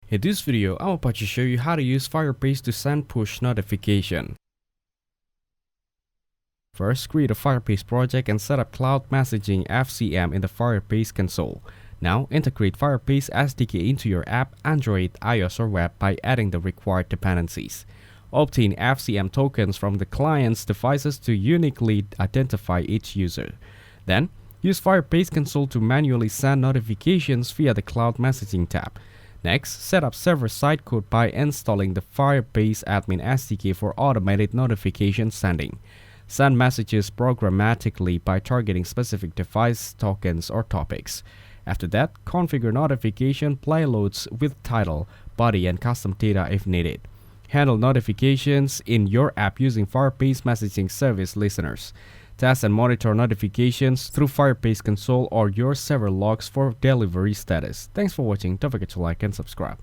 In this video, I'm about to show you how to use Firebase to send push notification. First, create a Firebase project and set up Cloud Messaging FCM in the Firebase console. Now, integrate Firebase SDK into your app, Android, iOS or web by adding the required dependencies. Obtain FCM tokens from the client's devices to uniquely identify each user. Then, use Firebase console to manually send notifications via the Cloud Messaging tab. Next, set up server-side code by installing the Firebase Admin SDK for automated notification sending. Send messages programmatically by targeting specific device tokens or topics. After that, configure notification payloads with title, body, and custom data if needed. Handle notifications in your app using Firebase Messaging Service listeners. Test and monitor notifications through Firebase console or your server logs for delivery status. Thanks for watching. Don't forget to like and subscribe.